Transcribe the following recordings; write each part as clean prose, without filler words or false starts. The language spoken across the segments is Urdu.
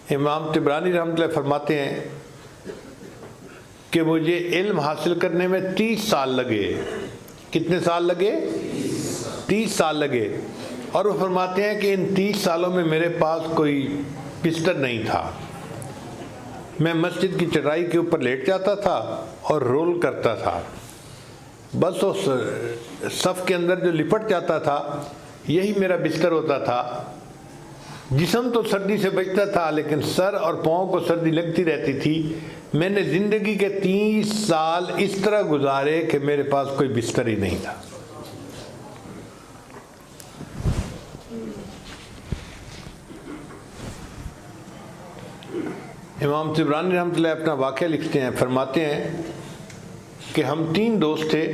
امام طبرانی رحمۃ اللہ فرماتے ہیں کہ مجھے علم حاصل کرنے میں 30 سال لگے۔ کتنے سال لگے؟ 30 سال لگے۔ اور وہ فرماتے ہیں کہ ان 30 سالوں میں میرے پاس کوئی بستر نہیں تھا، میں مسجد کی چٹائی کے اوپر لیٹ جاتا تھا اور رول کرتا تھا، بس اس صف کے اندر جو لپٹ جاتا تھا یہی میرا بستر ہوتا تھا۔ جسم تو سردی سے بچتا تھا لیکن سر اور پاؤں کو سردی لگتی رہتی تھی۔ میں نے زندگی کے 30 سال اس طرح گزارے کہ میرے پاس کوئی بستر ہی نہیں تھا۔ امام طبرانی رحمۃ اللہ اپنا واقعہ لکھتے ہیں، فرماتے ہیں کہ ہم 3 دوست تھے،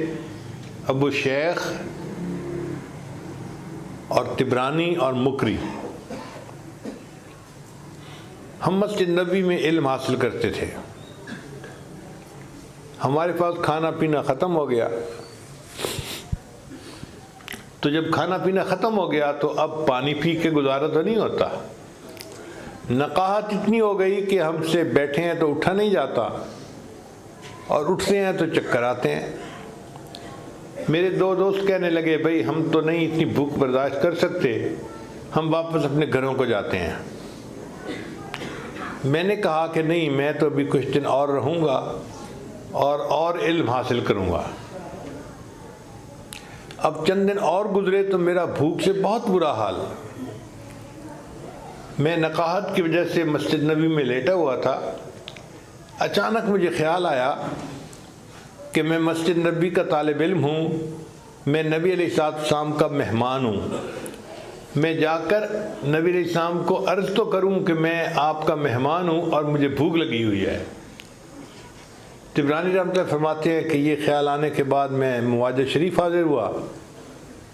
ابو شیخ اور طبرانی اور مکری۔ ہم مسجد نبوی میں علم حاصل کرتے تھے۔ ہمارے پاس کھانا پینا ختم ہو گیا، تو جب کھانا پینا ختم ہو گیا تو اب پانی پی کے گزارا تو نہیں ہوتا۔ نقاہت اتنی ہو گئی کہ ہم سے بیٹھے ہیں تو اٹھا نہیں جاتا، اور اٹھتے ہیں تو چکر آتے ہیں۔ میرے 2 دوست کہنے لگے بھائی ہم تو نہیں اتنی بھوک برداشت کر سکتے، ہم واپس اپنے گھروں کو جاتے ہیں۔ میں نے کہا کہ نہیں، میں تو ابھی کچھ دن اور رہوں گا اور علم حاصل کروں گا۔ اب چند دن اور گزرے تو میرا بھوک سے بہت برا حال۔ میں نقاہت کی وجہ سے مسجد نبوی میں لیٹا ہوا تھا۔ اچانک مجھے خیال آیا کہ میں مسجد نبوی کا طالب علم ہوں، میں نبی علیہ السلام کا مہمان ہوں، میں جا کر نبی علیہ السلام کو عرض تو کروں کہ میں آپ کا مہمان ہوں اور مجھے بھوک لگی ہوئی ہے۔ طبرانی رحمۃ اللہ فرماتے ہیں کہ یہ خیال آنے کے بعد میں مواجہ شریف حاضر ہوا،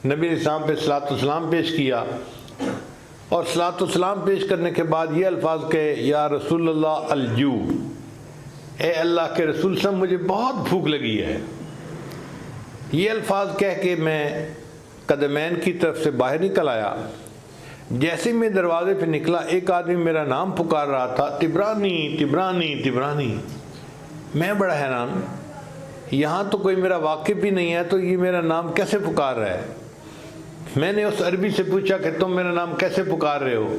نبی علیہ السلام پہ صلاۃ والسلام پیش کیا، اور صلاۃ والسلام پیش کرنے کے بعد یہ الفاظ کہے، یا رسول اللہ الجوع، اے اللہ کے رسول صاحب مجھے بہت بھوک لگی ہے۔ یہ الفاظ کہہ کے میں قدمین کی طرف سے باہر نکل آیا۔ جیسے میں دروازے پہ نکلا ایک آدمی میرا نام پکار رہا تھا، طبرانی طبرانی طبرانی۔ میں بڑا حیران، یہاں تو کوئی میرا واقف بھی نہیں ہے تو یہ میرا نام کیسے پکار رہا ہے؟ میں نے اس عربی سے پوچھا کہ تم میرا نام کیسے پکار رہے ہو؟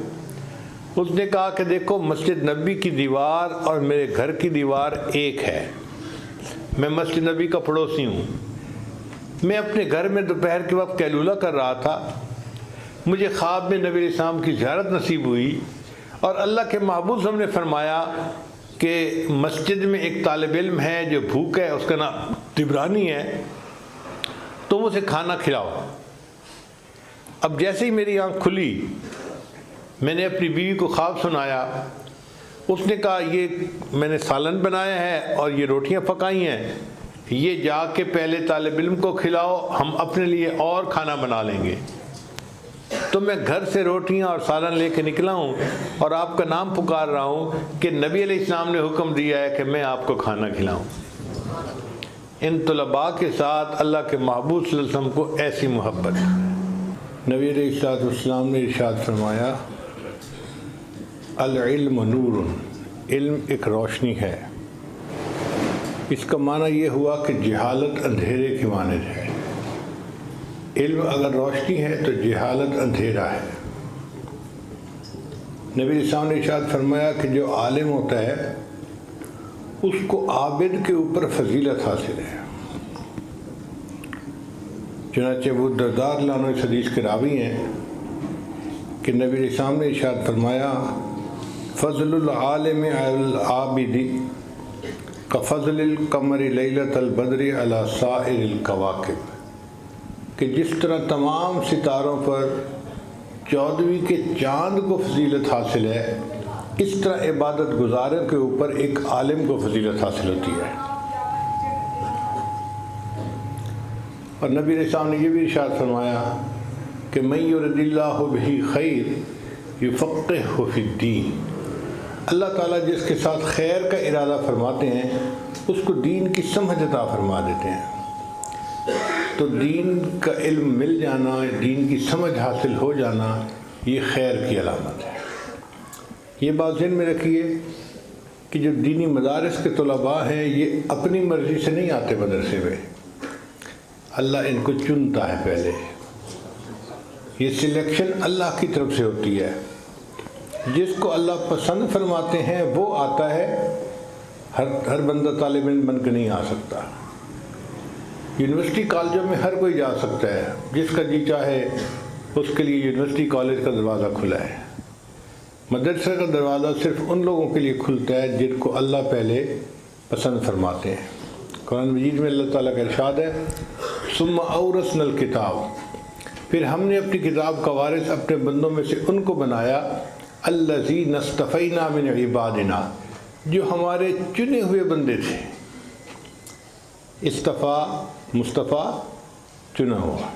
اس نے کہا کہ دیکھو مسجد نبوی کی دیوار اور میرے گھر کی دیوار ایک ہے، میں مسجد نبوی کا پڑوسی ہوں۔ میں اپنے گھر میں دوپہر کے وقت قیلولہ کر رہا تھا، مجھے خواب میں نبی علیہ السلام کی زیارت نصیب ہوئی، اور اللہ کے محبوب صلی اللہ علیہ وسلم نے فرمایا کہ مسجد میں ایک طالب علم ہے جو بھوک ہے، اس کا نام طبرانی ہے، تم اسے کھانا کھلاؤ۔ اب جیسے ہی میری آنکھ کھلی میں نے اپنی بیوی کو خواب سنایا۔ اس نے کہا یہ میں نے سالن بنایا ہے اور یہ روٹیاں پکائی ہیں، یہ جا کے پہلے طالب علم کو کھلاؤ، ہم اپنے لیے اور کھانا بنا لیں گے۔ تو میں گھر سے روٹیاں اور سالن لے کے نکلا ہوں اور آپ کا نام پکار رہا ہوں کہ نبی علیہ السلام نے حکم دیا ہے کہ میں آپ کو کھانا کھلاؤں۔ ان طلباء کے ساتھ اللہ کے محبوب صلی اللہ علیہ وسلم کو ایسی محبت۔ نبی علیہ السلام نے ارشاد فرمایا، العلم نور، علم ایک روشنی ہے۔ اس کا معنی یہ ہوا کہ جہالت اندھیرے کی مانند ہے۔ علم اگر روشنی ہے تو جہالت اندھیرا ہے۔ نبی علیہ السلام نے ارشاد فرمایا کہ جو عالم ہوتا ہے اس کو عابد کے اوپر فضیلت حاصل ہے۔ چنانچہ ابو الدرداء رضی اللہ عنہ اس حدیث کے راوی ہیں کہ نبی علیہ السلام نے ارشاد فرمایا، فضل العالم علی العابد کفضل القمر لیلۃ البدر علی سائر الکواکب، کہ جس طرح تمام ستاروں پر 14ویں کے چاند کو فضیلت حاصل ہے، اس طرح عبادت گزاروں کے اوپر ایک عالم کو فضیلت حاصل ہوتی ہے۔ اور نبی علیہ السلام نے یہ بھی ارشاد فرمایا کہ من یرد اللہ بہ خیر یفقہہ فی الدین، اللہ تعالیٰ جس کے ساتھ خیر کا ارادہ فرماتے ہیں اس کو دین کی سمجھ عطا فرما دیتے ہیں۔ تو دین کا علم مل جانا، دین کی سمجھ حاصل ہو جانا، یہ خیر کی علامت ہے۔ یہ بات ذہن میں رکھیے کہ جو دینی مدارس کے طلباء ہیں یہ اپنی مرضی سے نہیں آتے مدرسے میں، اللہ ان کو چنتا ہے پہلے، یہ سلیکشن اللہ کی طرف سے ہوتی ہے، جس کو اللہ پسند فرماتے ہیں وہ آتا ہے، ہر بندہ طالب علم بن کے نہیں آ سکتا۔ یونیورسٹی کالجوں میں ہر کوئی جا سکتا ہے، جس کا جی چاہے اس کے لیے یونیورسٹی کالج کا دروازہ کھلا ہے۔ مدرسہ کا دروازہ صرف ان لوگوں کے لیے کھلتا ہے جن کو اللہ پہلے پسند فرماتے ہیں۔ قرآن مجید میں اللہ تعالیٰ کا ارشاد ہے ثم اورثنا الکتاب، پھر ہم نے اپنی کتاب کا وارث اپنے بندوں میں سے ان کو بنایا الذین اصطفینا من عبادنا، جو ہمارے چنے ہوئے بندے تھے۔ اصطفیٰ مصطفیٰ چنا ہوا،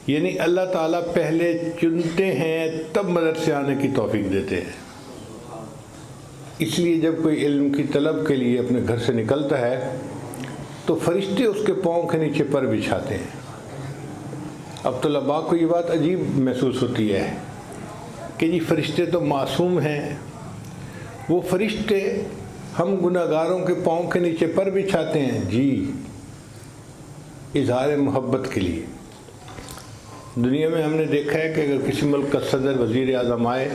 یعنی اللہ تعالیٰ پہلے چنتے ہیں تب مدرسے آنے کی توفیق دیتے ہیں۔ اس لیے جب کوئی علم کی طلب کے لیے اپنے گھر سے نکلتا ہے تو فرشتے اس کے پاؤں کے نیچے پر بچھاتے ہیں۔ اب طلباء کو یہ بات عجیب محسوس ہوتی ہے کہ جی فرشتے تو معصوم ہیں، وہ فرشتے ہم گناہ گاروں کے پاؤں کے نیچے پر بچھاتے ہیں؟ جی، اظہار محبت کے لیے۔ دنیا میں ہم نے دیکھا ہے کہ اگر کسی ملک کا صدر وزیر اعظم آئے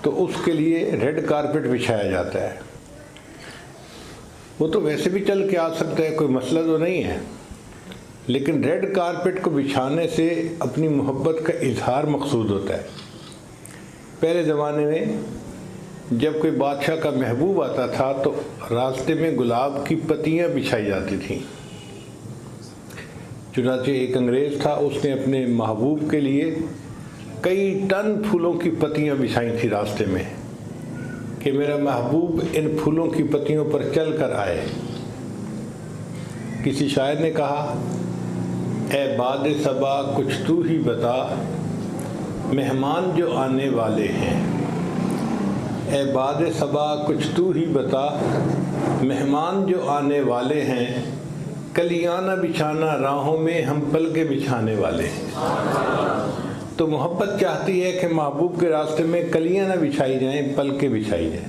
تو اس کے لیے ریڈ کارپٹ بچھایا جاتا ہے۔ وہ تو ویسے بھی چل کے آ سکتا ہے، کوئی مسئلہ تو نہیں ہے، لیکن ریڈ کارپٹ کو بچھانے سے اپنی محبت کا اظہار مقصود ہوتا ہے۔ پہلے زمانے میں جب کوئی بادشاہ کا محبوب آتا تھا تو راستے میں گلاب کی پتیاں بچھائی جاتی تھیں۔ چنانچہ ایک انگریز تھا، اس نے اپنے محبوب کے لیے کئی ٹن پھولوں کی پتیاں بچھائی تھیں راستے میں کہ میرا محبوب ان پھولوں کی پتیوں پر چل کر آئے۔ کسی شاعر نے کہا اے باد صبا کچھ تو ہی بتا، مہمان جو آنے والے ہیں۔ اے باد صبا کچھ تو ہی بتا، مہمان جو آنے والے ہیں، کلیاں نہ بچھانا راہوں میں، ہم پل کے بچھانے والے ہیں۔ تو محبت چاہتی ہے کہ محبوب کے راستے میں کلیاں نہ بچھائی جائیں، پل کے بچھائی جائیں۔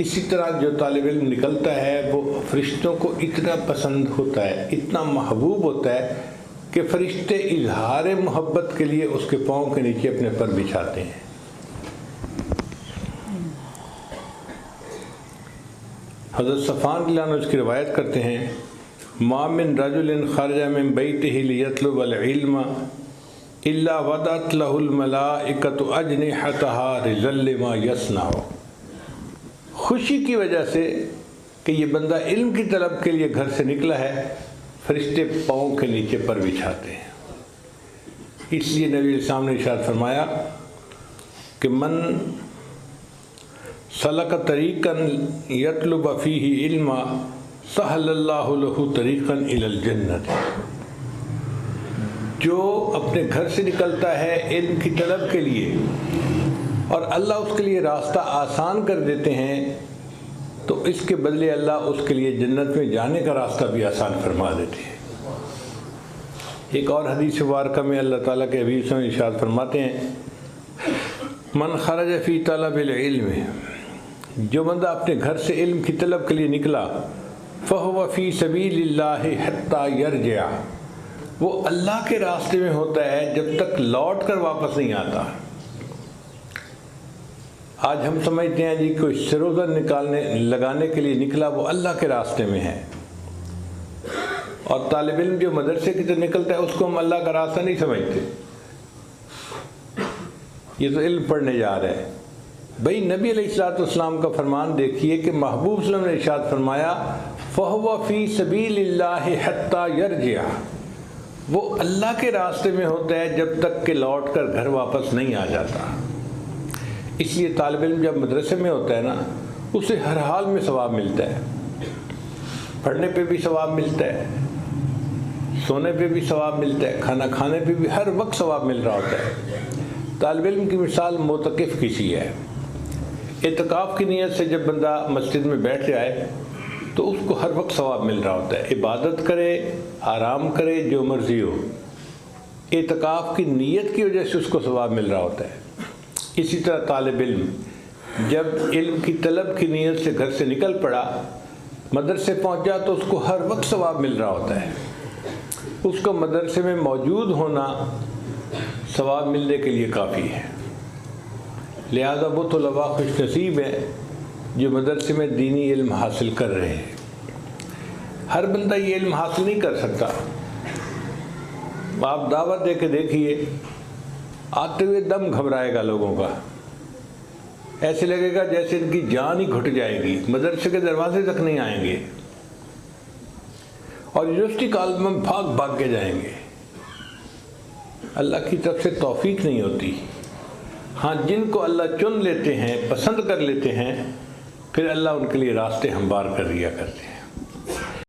اسی طرح جو طالب علم نکلتا ہے وہ فرشتوں کو اتنا پسند ہوتا ہے، اتنا محبوب ہوتا ہے کہ فرشتے اظہار محبت کے لیے اس کے پاؤں کے نیچے اپنے پر بچھاتے ہیں۔ حضرت صفوان رضی اللہ عنہ اس کی روایت کرتے ہیں ما من رجل خرج من بیتہ لیطلب العلم الا وضعت له الملائکۃ اجنحتها رضا لما یصنع، خوشی کی وجہ سے کہ یہ بندہ علم کی طلب کے لیے گھر سے نکلا ہے، فرشتے پاؤں کے نیچے پر بچھاتے ہیں۔ اس لیے نبی علیہ السلام نے ارشاد فرمایا کہ من سلک طریقا یطلب فیہ علما سہل اللہ لہ طریقا الی الجنۃ، جو اپنے گھر سے نکلتا ہے علم کی طلب کے لیے اور اللہ اس کے لیے راستہ آسان کر دیتے ہیں تو اس کے بدلے اللہ اس کے لیے جنت میں جانے کا راستہ بھی آسان فرما دیتے ہیں۔ ایک اور حدیث مبارکہ میں اللہ تعالیٰ کے حبیب صلی اللہ علیہ وسلم ارشاد فرماتے ہیں من خرج فی طلب العلم، جو بندہ اپنے گھر سے علم کی طلب کے لیے نکلا فہو فی سبیل اللہ حتی یرجع، وہ اللہ کے راستے میں ہوتا ہے جب تک لوٹ کر واپس نہیں آتا۔ آج ہم سمجھتے ہیں جی کوئی سروزہ لگانے کے لیے نکلا وہ اللہ کے راستے میں ہے، اور طالب علم جو مدرسے کی طرف نکلتا ہے اس کو ہم اللہ کا راستہ نہیں سمجھتے، یہ تو علم پڑھنے جا رہا ہے۔ بھئی نبی علیہ الصلوۃ والسلام کا فرمان دیکھیے کہ محبوب صلی اللہ علیہ وسلم نے ارشاد فرمایا فَهُوَ فِي سَبِيلِ اللَّهِ حَتَّى يَرْجِعَ، وہ اللہ کے راستے میں ہوتا ہے جب تک کہ لوٹ کر گھر واپس نہیں آ جاتا۔ اس لیے طالب علم جب مدرسے میں ہوتا ہے نا اسے ہر حال میں ثواب ملتا ہے، پڑھنے پہ بھی ثواب ملتا ہے، سونے پہ بھی ثواب ملتا ہے، کھانا کھانے پہ بھی ہر وقت ثواب مل رہا ہوتا ہے۔ طالب علم کی مثال معتکف کی سی ہے۔ اعتکاف کی نیت سے جب بندہ مسجد میں بیٹھ جائے تو اس کو ہر وقت ثواب مل رہا ہوتا ہے، عبادت کرے آرام کرے جو مرضی ہو، اعتکاف کی نیت کی وجہ سے اس کو ثواب مل رہا ہوتا ہے۔ اسی طرح طالب علم جب علم کی طلب کی نیت سے گھر سے نکل پڑا، مدرسے پہنچا تو اس کو ہر وقت ثواب مل رہا ہوتا ہے۔ اس کو مدرسے میں موجود ہونا ثواب ملنے کے لیے کافی ہے۔ لہذا وہ طلباء خوش نصیب ہیں جو مدرسے میں دینی علم حاصل کر رہے ہیں۔ ہر بندہ یہ علم حاصل نہیں کر سکتا۔ آپ دعوت دے کے دیکھیے، آتے ہوئے دم گھبرائے گا لوگوں کا، ایسے لگے گا جیسے ان کی جان ہی گھٹ جائے گی، مدرسے کے دروازے تک نہیں آئیں گے اور یونیورسٹی کالج میں بھاگ بھاگ کے جائیں گے۔ اللہ کی طرف سے توفیق نہیں ہوتی۔ ہاں، جن کو اللہ چن لیتے ہیں، پسند کر لیتے ہیں، پھر اللہ ان کے لیے راستے ہموار کر دیا کرتے ہیں۔